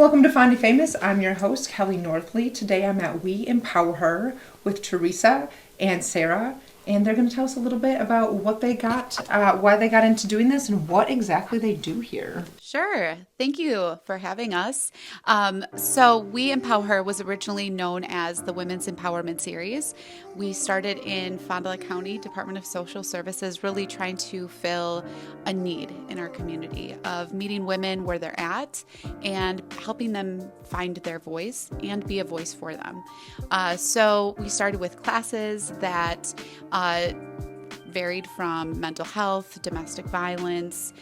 Welcome to Fondy Famous. I'm your host, Kelly Northlee. Today I'm at We EmpowHER with Theresa and Sarah, and they're going to tell us a little bit about what they got, why they got into doing this, and what exactly they do here. Sure. Thank you for having us. So, We EmpowHER was originally known as the Women's Empowerment Series. We started in Fond du Lac County Department of Social Services, really trying to fill a need in our community of meeting women where they're at and helping them find their voice and be a voice for them. So, we started with classes that varied from mental health, domestic violence,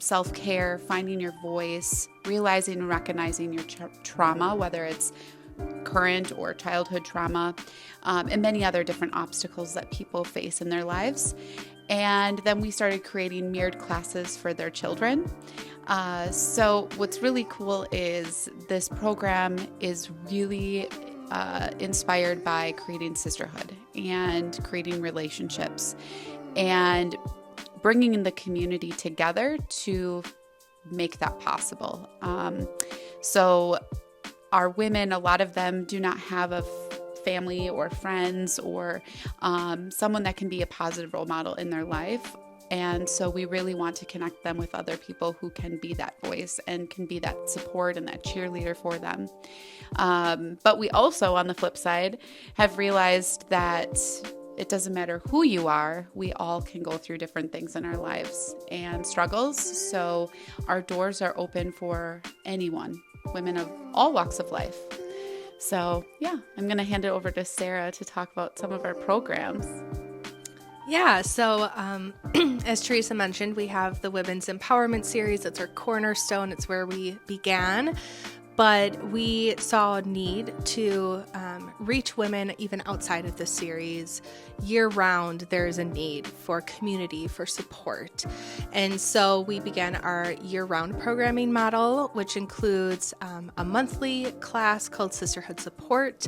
self-care, finding your voice, realizing and recognizing your trauma, whether it's current or childhood trauma, and many other different obstacles that people face in their lives. And then we started creating mirrored classes for their children. So what's really cool is this program is really inspired by creating sisterhood and creating relationships and bringing the community together to make that possible. So our women, a lot of them do not have a family or friends or someone that can be a positive role model in their life. And so we really want to connect them with other people who can be that voice and can be that support and that cheerleader for them. But we also, on the flip side, have realized that it doesn't matter who you are, we all can go through different things in our lives and struggles. So our doors are open for anyone, women of all walks of life. So yeah, I'm going to hand it over to Sarah to talk about some of our programs. Yeah, so as Theresa mentioned, we have the Women's Empowerment Series. It's our cornerstone. It's where we began. But we saw a need to reach women even outside of the series. Year-round, there is a need for community, for support. And so we began our year-round programming model, which includes a monthly class called Sisterhood Support,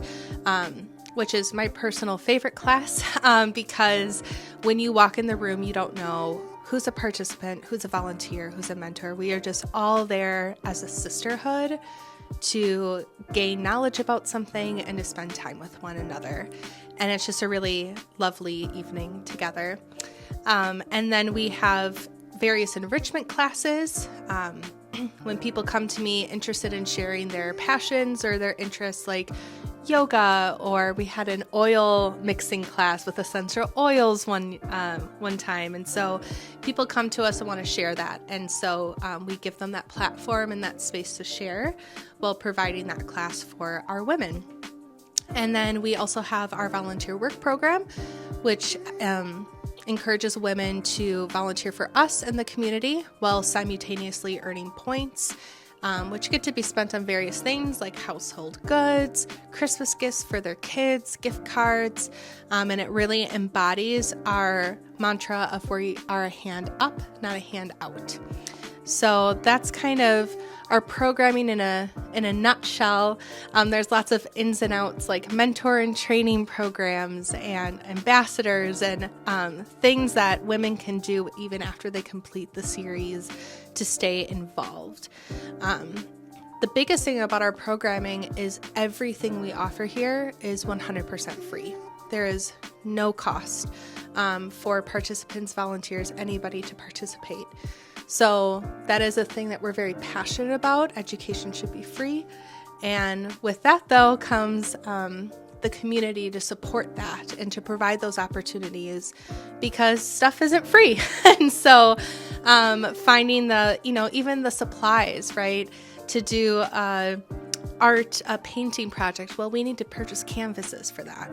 which is my personal favorite class because when you walk in the room, you don't know who's a participant, who's a volunteer, who's a mentor. We are just all there as a sisterhood to gain knowledge about something and to spend time with one another. And it's just a really lovely evening together. And then we have various enrichment classes. When people come to me interested in sharing their passions or their interests, like yoga, or we had an oil mixing class with essential oils one time. And so people come to us and want to share that. And so we give them that platform and that space to share while providing that class for our women. And then we also have our volunteer work program, which encourages women to volunteer for us and the community while simultaneously earning points, which get to be spent on various things like household goods, Christmas gifts for their kids, gift cards, and it really embodies our mantra of we are a hand up, not a hand out. So that's kind of our programming in a nutshell. There's lots of ins and outs like mentor and training programs and ambassadors and things that women can do even after they complete the series to stay involved. The biggest thing about our programming is everything we offer here is 100% free. There is no cost for participants, volunteers, anybody to participate. So that is a thing that we're very passionate about. Education should be free. And with that, though, comes the community to support that and to provide those opportunities because stuff isn't free. And so finding even the supplies, right, to do a painting project, well, we need to purchase canvases for that.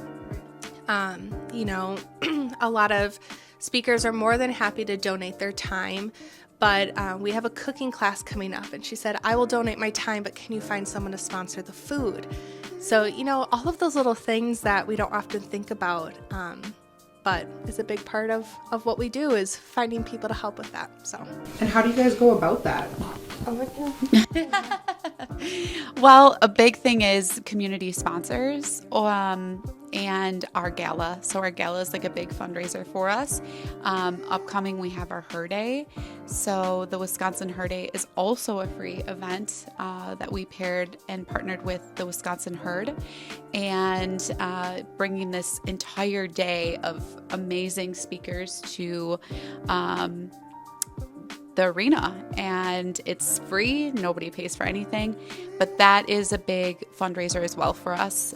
A lot of speakers are more than happy to donate their time. But we have a cooking class coming up, and she said, I will donate my time, but can you find someone to sponsor the food? So, all of those little things that we don't often think about, but it's a big part of what we do is finding people to help with that. So. And how do you guys go about that? Well, a big thing is community sponsors. and our gala. So our gala is like a big fundraiser for us. Upcoming, we have our Her Day. So the Wisconsin Her Day is also a free event that we paired and partnered with the Wisconsin Herd, and bringing this entire day of amazing speakers to the arena, and it's free. Nobody pays for anything, but that is a big fundraiser as well for us,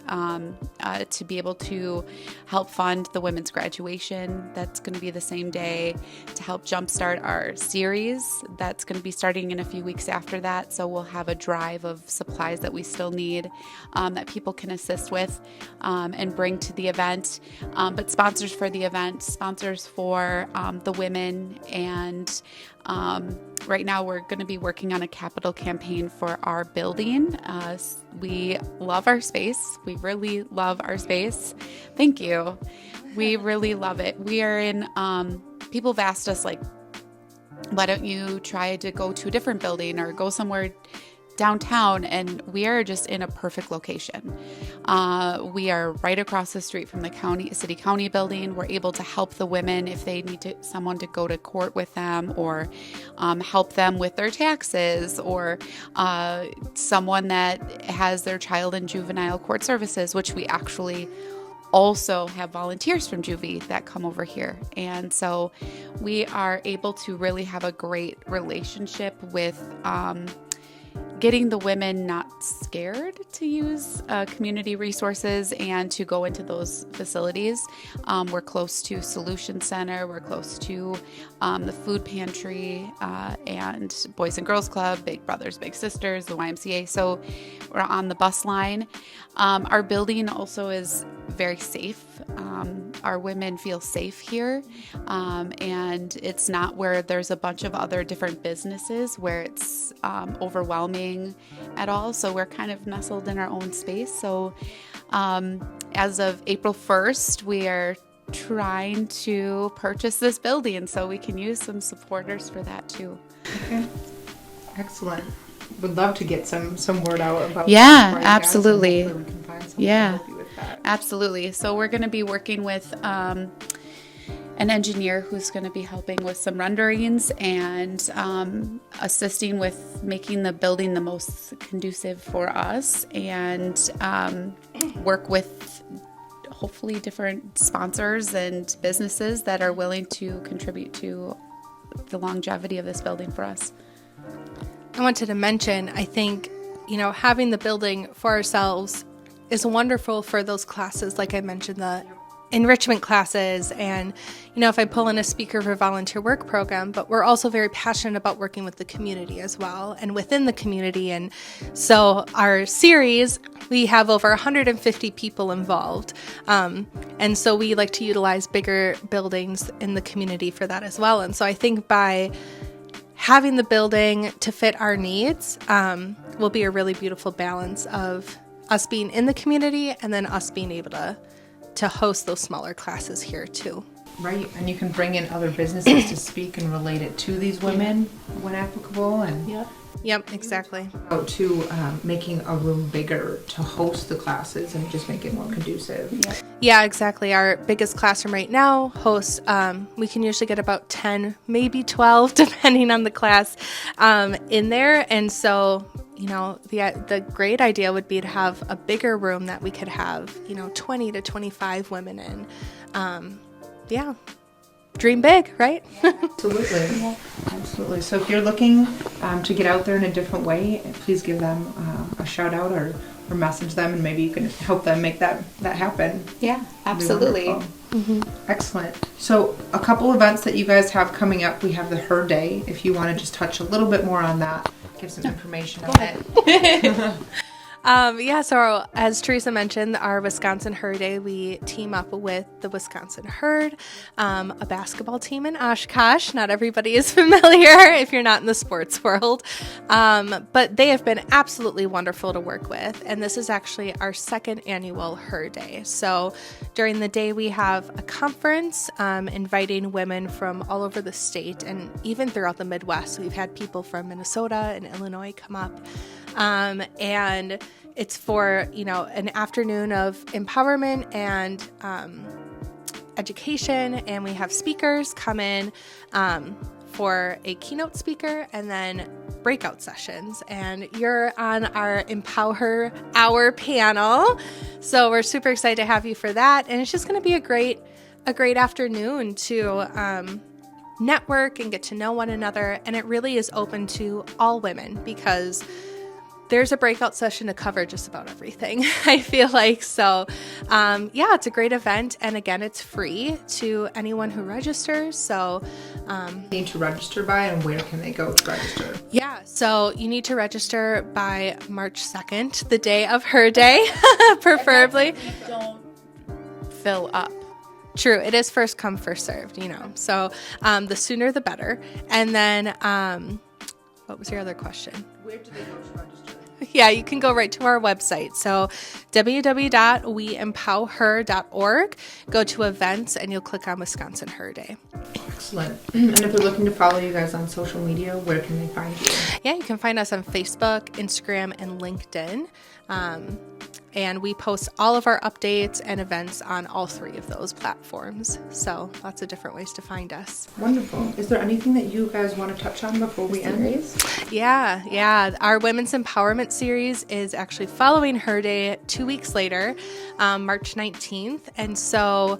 to be able to help fund the women's graduation. That's going to be the same day, to help jumpstart our series that's going to be starting in a few weeks after that. So we'll have a drive of supplies that we still need, that people can assist with, and bring to the event. But sponsors for the event, sponsors for the women, and right now we're going to be working on a capital campaign for our building. We love our space. We really love our space. Thank you. We really love it. We are in, people have asked us, like, why don't you try to go to a different building or go somewhere downtown? And we are just in a perfect location. We are right across the street from the city county building. We're able to help the women if they need someone to go to court with them, or help them with their taxes, or someone that has their child in juvenile court services, which we actually also have volunteers from Juvie that come over here. And so we are able to really have a great relationship with getting the women not scared to use community resources and to go into those facilities. We're close to Solution Center, we're close to the food pantry, and Boys and Girls Club, Big Brothers, Big Sisters, the YMCA. So we're on the bus line. Our building also is very safe. Our women feel safe here, and it's not where there's a bunch of other different businesses where it's overwhelming at all. So we're kind of nestled in our own space. So as of April 1st, we are trying to purchase this building so we can use some supporters for that too. Okay, excellent. Would love to get some word out about Yeah, that. absolutely. Hopefully we can find someone Yeah, to help you with that. absolutely. So we're going to be working with an engineer who's going to be helping with some renderings and assisting with making the building the most conducive for us, and work with hopefully different sponsors and businesses that are willing to contribute to the longevity of this building for us. I wanted to mention, I think, having the building for ourselves is wonderful for those classes. Like I mentioned, the enrichment classes, and, if I pull in a speaker for volunteer work program, but we're also very passionate about working with the community as well and within the community. And so our series, we have over 150 people involved. And so we like to utilize bigger buildings in the community for that as well. And so I think by having the building to fit our needs will be a really beautiful balance of us being in the community and then us being able to host those smaller classes here too. Right, and you can bring in other businesses to speak and relate it to these women when applicable, and Yep, exactly. to making a room bigger to host the classes and just make it more conducive. Yeah, exactly. Our biggest classroom right now hosts, we can usually get about 10, maybe 12, depending on the class, in there. And so, the great idea would be to have a bigger room that we could have, 20 to 25 women in. Dream big, right? Absolutely. Yeah. Absolutely. So if you're looking to get out there in a different way, please give them a shout out or message them, and maybe you can help them make that happen. Yeah, absolutely. Mm-hmm. Excellent. So a couple events that you guys have coming up. We have the Her Day. If you want to just touch a little bit more on that, give some information on it. So as Theresa mentioned, our Wisconsin Her Day, we team up with the Wisconsin Herd, a basketball team in Oshkosh. Not everybody is familiar if you're not in the sports world, but they have been absolutely wonderful to work with. And this is actually our second annual Her Day. So during the day, we have a conference inviting women from all over the state and even throughout the Midwest. We've had people from Minnesota and Illinois come up and it's for, an afternoon of empowerment and education, and we have speakers come in for a keynote speaker and then breakout sessions, and you're on our EmpowHER Hour panel. So we're super excited to have you for that, and it's just going to be a great afternoon to network and get to know one another, and it really is open to all women because there's a breakout session to cover just about everything, I feel like. So, it's a great event. And again, it's free to anyone who registers. So, Need to register by, and where can they go to register? Yeah, so you need to register by March 2nd, the day of her day, preferably. Don't fill up. True, it is first come, first served, So, the sooner the better. And then, what was your other question? Where do they go to register? Yeah, you can go right to our website. So www.weempowher.org. Go to events and you'll click on Wisconsin Her Day. Excellent. And if they're looking to follow you guys on social media, where can they find you? Yeah, you can find us on Facebook, Instagram, and LinkedIn. And we post all of our updates and events on all three of those platforms. So lots of different ways to find us. Wonderful. Is there anything that you guys want to touch on before we end? Yeah. Our Women's Empowerment Series is actually following Her Day 2 weeks later, March 19th. And so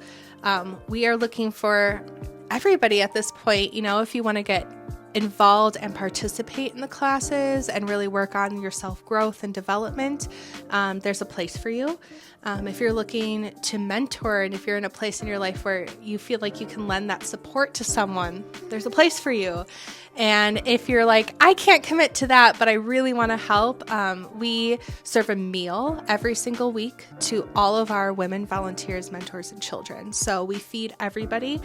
we are looking for everybody at this point. If you want to get involved and participate in the classes and really work on your self-growth and development, there's a place for you. If you're looking to mentor and if you're in a place in your life where you feel like you can lend that support to someone, there's a place for you. And if you're like, I can't commit to that, but I really want to help, we serve a meal every single week to all of our women volunteers, mentors, and children. So we feed everybody.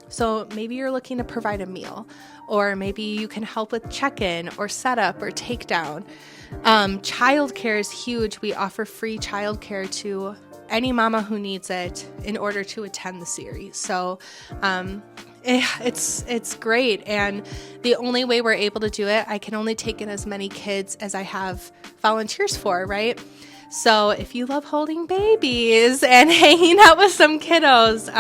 So maybe you're looking to provide a meal, or maybe you can help with check-in or setup or takedown. Childcare is huge. We offer free childcare to any mama who needs it in order to attend the series. So it's great. And the only way we're able to do it, I can only take in as many kids as I have volunteers for, right? So if you love holding babies and hanging out with some kiddos,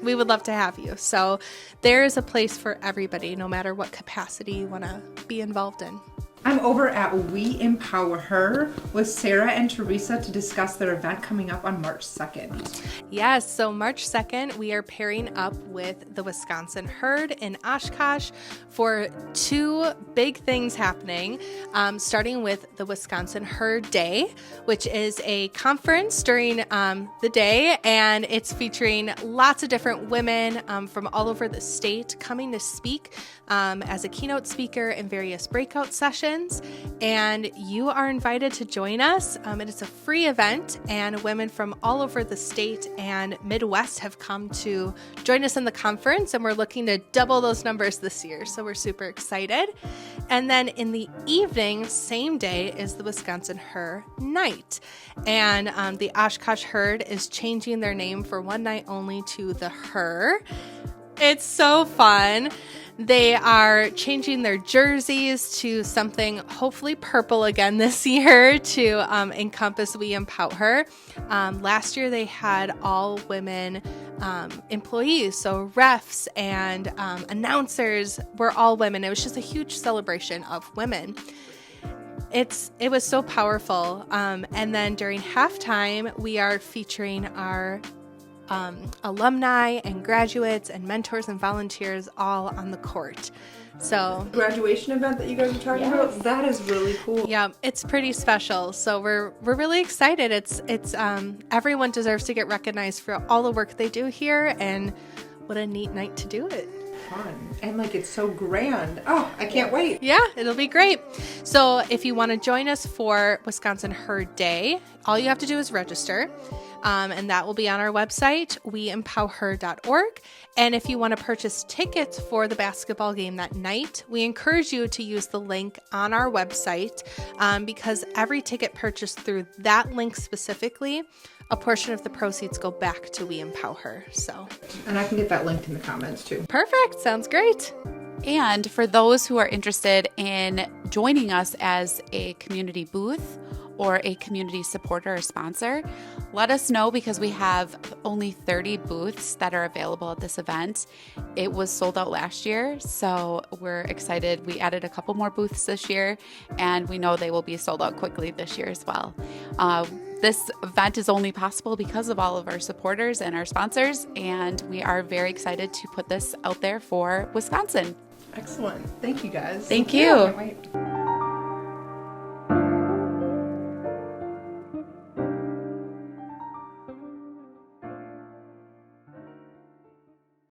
we would love to have you. So there is a place for everybody, no matter what capacity you want to be involved in. I'm over at We EmpowHER with Sarah and Theresa to discuss their event coming up on March 2nd. Yes, so March 2nd, we are pairing up with the Wisconsin Herd in Oshkosh for two big things happening, starting with the Wisconsin Herd Day, which is a conference during the day, and it's featuring lots of different women from all over the state coming to speak as a keynote speaker in various breakout sessions. And you are invited to join us. It is a free event, and women from all over the state and Midwest have come to join us in the conference, and we're looking to double those numbers this year. So we're super excited. And then in the evening, same day, is the Wisconsin Her Night. And the Oshkosh Herd is changing their name for one night only to the Her. It's so fun. They are changing their jerseys to something hopefully purple again this year to encompass We EmpowHER. Last year they had all women employees, so refs and announcers were all women. It was just a huge celebration of women. It was so powerful. And then during halftime, we are featuring our alumni and graduates and mentors and volunteers all on the court. So Graduation event that you guys are talking about, that is really cool. yeah, it's pretty special. So we're really excited. It's everyone deserves to get recognized for all the work they do here, and what a neat night to do it. Fun. And it's so grand. Oh, I can't wait. Yeah, it'll be great. So if you want to join us for Wisconsin Her Day, all you have to do is register. And that will be on our website, weempowher.org. And if you want to purchase tickets for the basketball game that night, we encourage you to use the link on our website because every ticket purchased through that link specifically, a portion of the proceeds go back to We EmpowHER. So, and I can get that linked in the comments too. Perfect. Sounds great. And for those who are interested in joining us as a community booth or a community supporter or sponsor, let us know, because we have only 30 booths that are available at this event. It was sold out last year, so we're excited. We added a couple more booths this year, and we know they will be sold out quickly this year as well. This event is only possible because of all of our supporters and our sponsors, and we are very excited to put this out there for Wisconsin. Excellent. Thank you, guys. Thank you. Yeah, can't wait.